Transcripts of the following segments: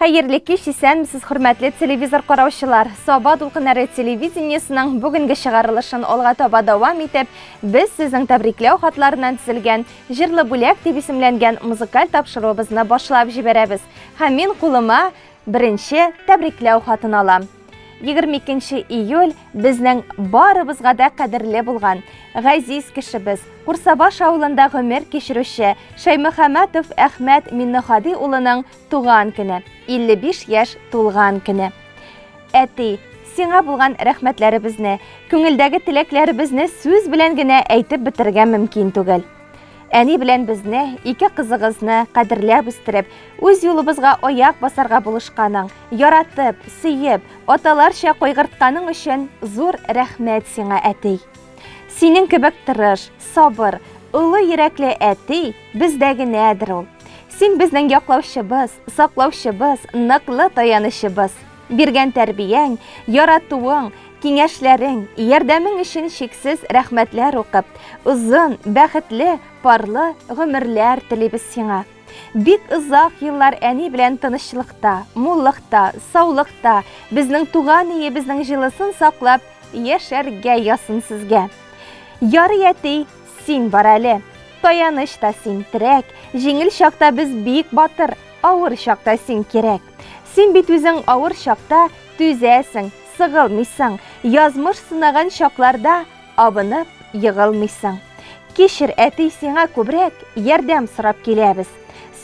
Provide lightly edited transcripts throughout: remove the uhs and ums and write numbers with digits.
Хәерле кич, исәнмесез, хөрмәтле телевизор караучылар. Саба дулкыннары телевидениесенең бүгенге чыгарылышын алга таба дәвам итеп, без сезнең тәбрикләү хатларыннан төзелгән җырлы бүләк дип исемләнгән музыкаль тапшыруыбызны башлап җибәрәбез. Һәм мин кулыма беренче тәбрикләү хатын алам. 22 июль безнең барыбызга да кадерле булган газиз кешебез, Курсабаш авылында гомер кичерүче Шаймөхәмәтов Әхмәт Миннехади улының туган көне, 55 яшь тулган көне. Әти, сиңа булган рәхмәтләребезне, күңелдәге теләкләребезне сүз белән генә әйтеп бетергә мөмкин түгел. Әни белән безне, ике кызыгызны кадерләп үстереп, үз юлыбызга аяк басарга булышканың, яратып, сөеп, аталарча кайгыртканың өчен зур рәхмәт сиңа, әти. Синең кебек тырыш, сабыр, улы йөрәкле әти бездә генәдер ул. Син безнең яклаучыбыз, саклаучыбыз, ныклы таянычыбыз. Биргән тәрбияң, яратуың, киңәшләрең, ярдәмең өчен шиксез рәхмәтләр укып, узын, бәхетле, парлы гомерләр телибез сиңа. Бик озак еллар әни белән тынычлыкта, муллыкта, саулыкта, безнең туган иебезнең җылысын саклап, яшәргә ясын сезгә. Ярый әти, син бар әле. Таяныч та син терәк, җиңел чакта без бик батыр, авыр чакта син кирәк. Син бит үзең авыр чакта түзәсең, сыгылмыйсың, язмыш сынаган чакларда абынып йыгылмыйсың. Кичер, әти, сиңа күбрәк ярдәм сорап киләбез.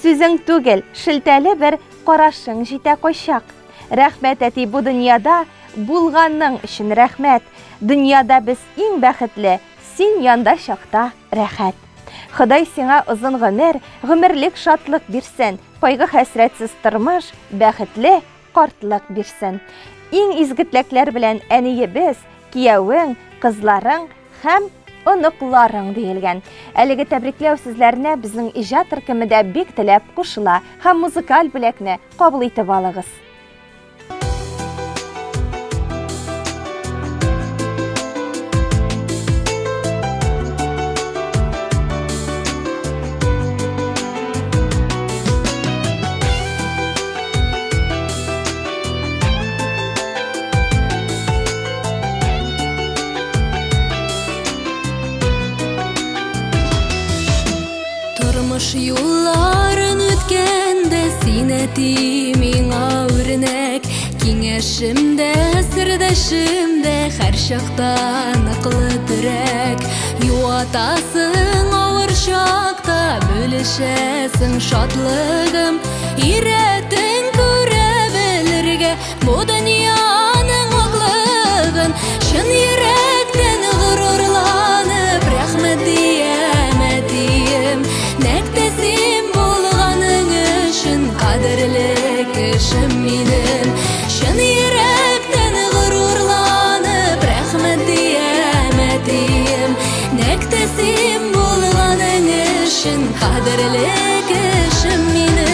Сүзең түгел, шелтәле бер карашың җитә кайчак. Рәхмәт, әти, бу дөньяда булганың өчен рәхмәт. Дөньяда без иң бәхетле, син янда чакта рәхәт. Ходай сиңа озын гомер, гомерлек шатлык бирсен, кайгы хәсрәтсез тормыш, бәхетле картлык бирсен. Иң изге теләкләр белән әниебез, кияүең, кызларың һәм оныкларың диелгән. Әлеге тәбрикләү сүзләренә безнең иҗат төркеме дә бик теләп кушыла һәм музыкаль бүләкне кабул итеп алыгыз. Юлларын үткәндә син әти миңа үрнәк, киңәшемдә, сердәшемдә һәр чакта ныклы терәк. Юатасың авыр чакта, бүлешәсең шатлыгым, ирәтең күрә белергә бу дөньяның аклыгын. Чын йөрәктән горурланып рәхмәт диям, әтием. Нәктәсем булганың өчен кадерле кешем минем. Чын йөрәктән горурланып рәхмәт диям, әтием. Нәктәсем булганың өчен кадерле кешем минем.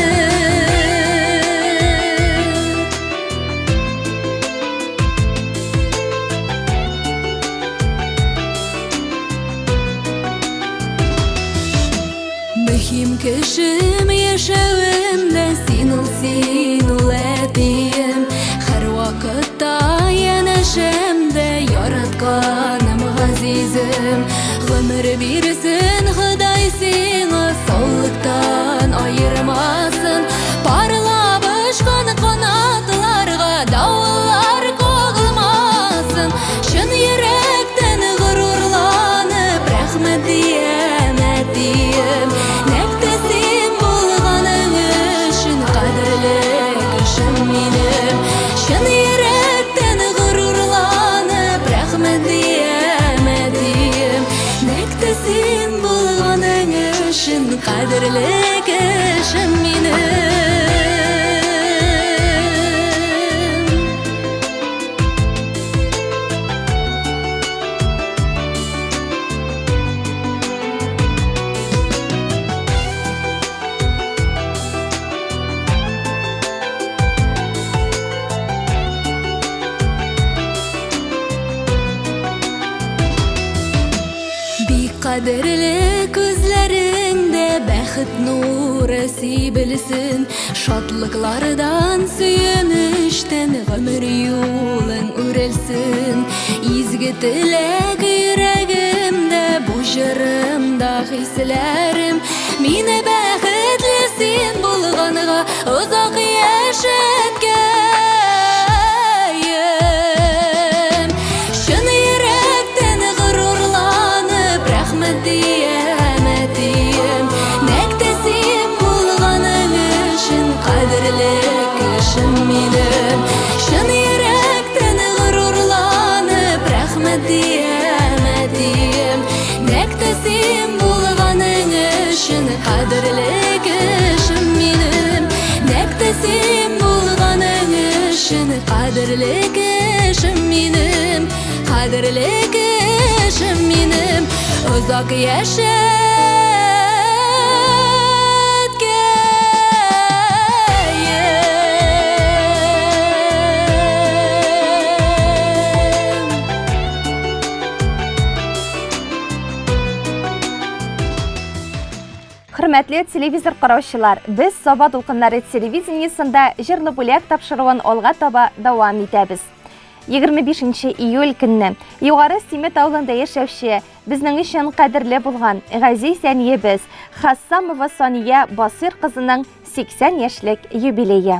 Мөһим кешем яшәвемдә син ул әтием. Һәр вакытта янәшәмдә яратканым газизем. Гомер бирсен Ходай сиңа, саулыктан аермасын. Парлап очкан канатларга давыллар кагылмасын. Чын йөрәктән горурланып рәхмәт диям, әтием. Нәктәсем булганың өчен кадерле кешем минем. Чын йөрәктән горурланып рәхмәт диям, әтием. Нәктәсем булганың өчен кадерле кешем минем. Кадерле күзләреңдә бәхет бәхет нуры bilsin, şatlıklardan süyünüşten ömür yolun örelsin. İzgi tilek yüreğimde, bu jırımda hislerim. Mine bәхетлесин bulğanığa uzak yaşatkayım. Şın yürekten gururlanıp rahmet diyemedim. Nektesin bulğanın için kadirli kişim benim. Şın yürekten gururlanıp rahmet diyemedim. Nektesin bulğanın için kadirli kişim benim. Nektesin bulğanın için kadirli kişim benim. Kadirli kişim benim. Uzak Hürmetli televizor qarawçılar, biz Soba Dulqınları televiziyasında Jırlı Bulak tapşırığın olğa taba davam etəbiz. 25 iyul günü Yuqarı Simet avlında yaşavşı, bizning için qadirli bulğan Gazi Səniyəbiz Xassamova Saniya Basir qızının 80 yaşlık yubileyi.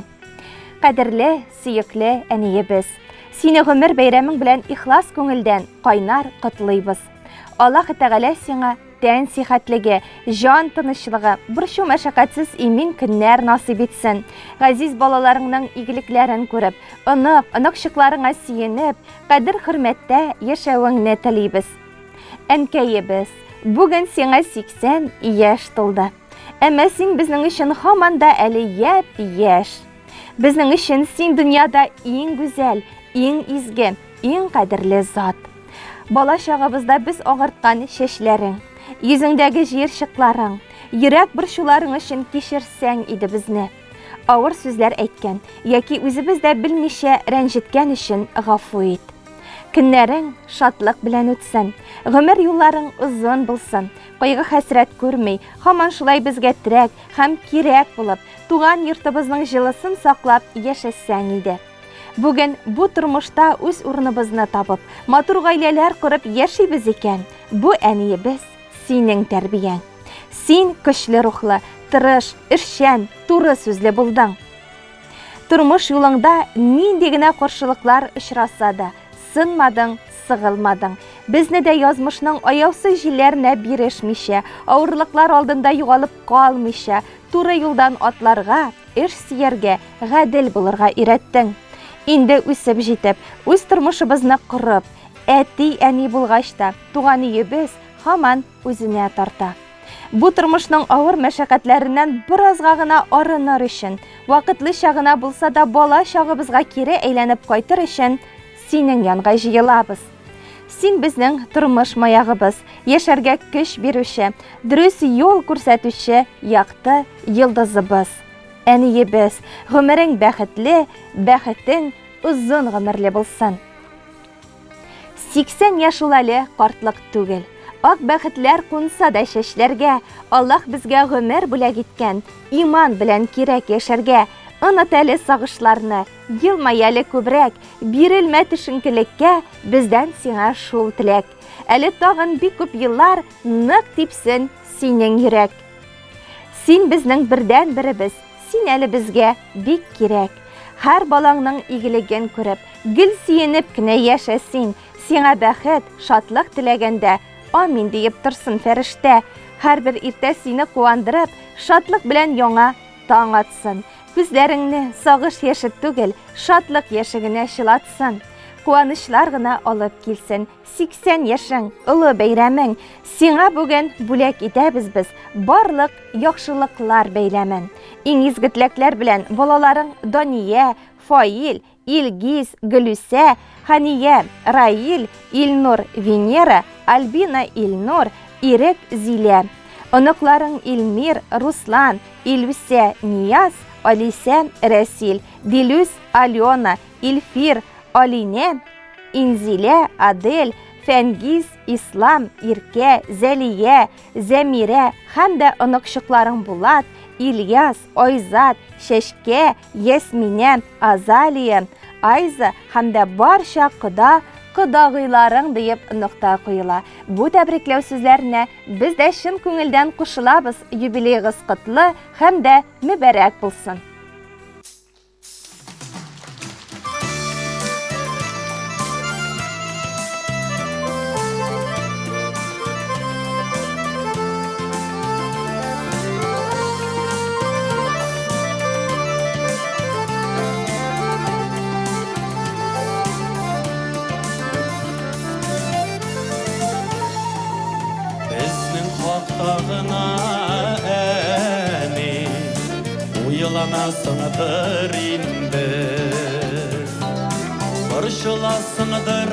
Qadirli, suyukli әнiyəbiz. Seni ömür bayramın bilen ihlas көңілден qaynar qutlayбыз. Allah Teala sana тән сихәтлеге, жан тынычлыгы, бер шул мәшәкатьсез имин көннәр насип етсен. Газиз балаларыңның игелекләрен күреп, ынык-чыкларыңа сөенеп, кадер-хөрмәттә яшәвеңне телибез. Әнкәебез, бүген сиңа 80 яшь тулды. Әмма син безнең өчен һаман да әле яшь. Безнең өчен син дөньяда иң гүзәл, иң изге, иң кадерле зат. Бала чагыбызда без агырткан чәчләрең, yüzündəgi җирчыкларың, йөрәк борчуларың өчен кичерсәң иде безне. Авыр сүзләр әйткән, яки үзебездә белмичә рәнҗеткән өчен гафу ит. Көннәрең шатлык белән үтсен, гомер юлларың узын булсын. Кайгы хәсрәт күрми, һаман шулай безгә терәк һәм кирәк булып, туган йортыбызның җылысын саклап яшәсәң иде. Бүген бу тормышта үз урыныбызны табып, матур гаиләләр курып яшибез икән. Бу әниебез синең тәрбияң. Син көчле рухлы, тырыш, эшчән, туры сүзле булдың. Тормыш юлыңда нинди генә каршылыклар очраса да, сынмадың, сыгылмадың. Безне дә язмышның аяусыз җилләренә бирешмичә, авырлыклар алдында югалып калмыйча, туры юлдан атларга, эш сөяргә, гадел булырга өйрәттең. Инде үсеп җитеп, үз тормышыбызны корып, әти-әни булгач та, туган өебез һаман үзенә тарта. Бу тормышның авыр мәшәкатьләреннән биразга гына арыныр өчен, вакытлыча гына булса да бала чагыбызга кире әйләнеп кайтыр өчен синең янга җыелабыз. Син безнең тормыш маягыбыз, яшәргә көч бирүче, дөрес юл күрсәтүче якты йолдызыбыз. Әниебез, гомерең бәхетле, бәхетең узын гомерле булсын. 80 яшь ул әле картлык түгел. Ак бәхетләр кунса да чәчләргә, Аллаһ безгә гомер бүләк иткән, иман белән кирәк яшәргә. Оныт әле сагышларны, елмай әле күбрәк, бирелмә төшенкелеккә, бездән сиңа шул теләк. Әле тагын бик күп еллар нык типсен синең йөрәк. Син безнең бердән беребез, син әле безгә бик кирәк. Һәр балаңның игелеген күреп, гел сөенеп кенә яшәсин, сиңа бәхет, шатлык теләгәндә, амин диеп торсын фәрештә. Һәрбер иртә сине куандырып, шатлык белән яңа таң атсын. Күзләреңне сагыш яше түгел, шатлык яшегенә чылатсын. Куанычлар гына алып килсен, 80 яшең, олы бәйрәмең. Сиңа бүген бүләк итәбез без барлык яхшылыклар бәйрәмен. Иң изге теләкләр белән балаларың Дания, Фаил, Илгиз, Гөлүсә, Хания, Раил, Илнур, Венера, Альбина, Илнур, Ирек, Зилә. Оныкларың Илмир, Руслан, Илвисә, Нияз, Алисә, Рәсил, Дилүс, Алена, Илфир, Алине, Инзилә, Адель, Фәнгиз, Ислам, Ирке, Зәлия, Зәмирә һәм дә оныкчыкларың Булат, Ильяс, Ойзат, Шәшкә, Ясминә, Азалия, Айза һәм дә барча кодагыйларың диеп нокта куела. Бу тәбрикләү сүзләренә без дә чын күңелдән кушылабыз. Юбилейгыз котлы һәм дә мөбарәк булсын. Uyalanasındır indi, barışılasındır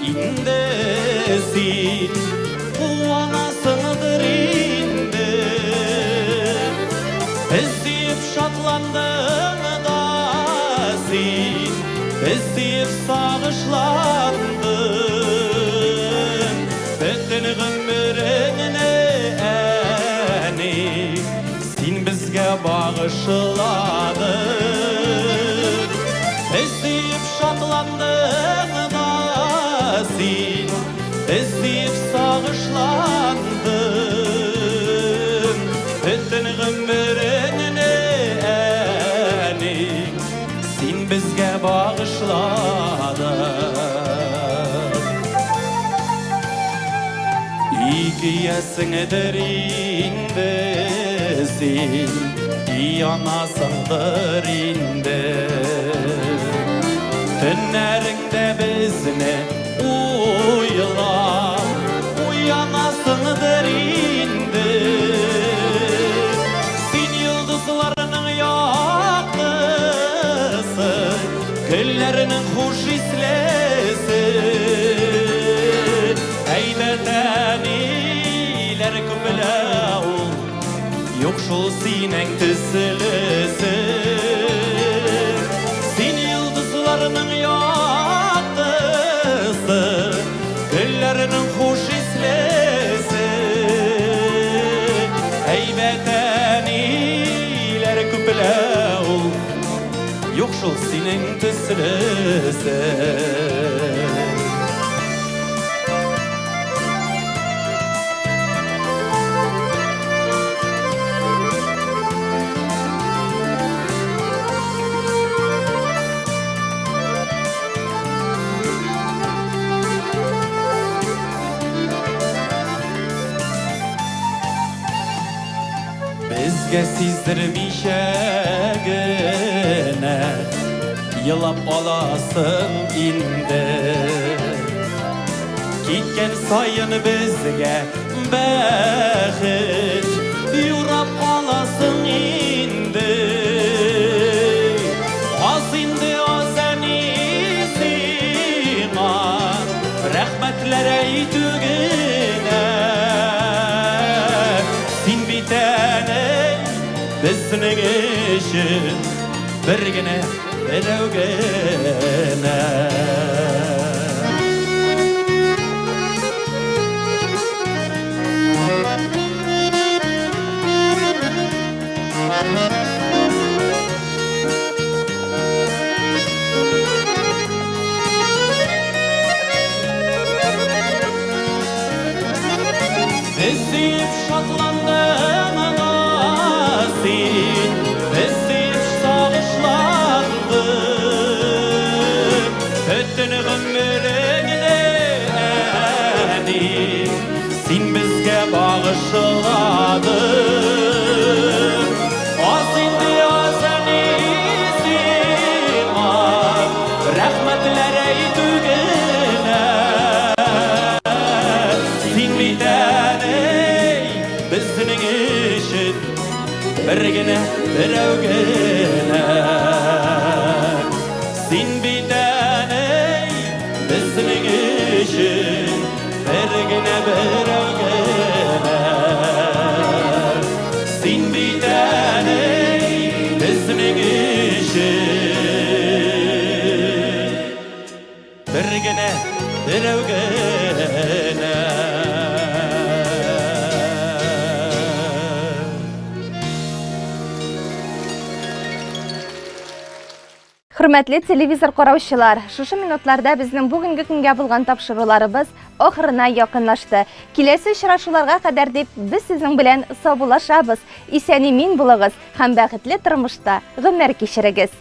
indi, sin uyanasındır indi. Ezdeyip şatlandın da sin, ezdeyip sağışlandın, bütün ömrüne bizge bağışladın. Ezdeyip şatlandın da sin, ezdeyip sağışlandın, bütün ömrüne sin bizge bağışladın. İkiyesinedir indi sin, yanasındır indi. Tünlerinde bizne uyanasındır indi. Sin yıldızlarının yaktısı, güllerinin hoş islesi. Eyveten iler kümle yokşul sinen tüsülüsü. Sin yıldızlarının yaktısı, güllerinin hoş islesi. Eyveten iler küple ol, yokşul sinen tüsülüsü. Bizge sizdirmişegine yılap olasın indi. Gitken sayın bizge bəxit yurap olasın indi. Az indi az enisina rəhmətlere itügine. Sin bitene bizning işin birgine birovgine. Ezdeyip şatlandın sin, ezdeyip sağışlandın, bütün ömrüne sin bizge bağışladın. Az indi az enisina rəhmətlere itügine. Sin bitene bizning işin birgine birovgine. Sin bitene bizning işin birgine birovgine. Sin bitene bizning işin birgine birovgine. Hürmetli televizor караучылар, шушы минутларда безнең бүгенге көнгә булган тапшыруларыбыз ахырына якынлашты. Киләсе очрашуларга кадәр дип без сезнең белән саубуллашабыз. Исән-имин булыгыз һәм бәхетле тормышта гомер кичерегез.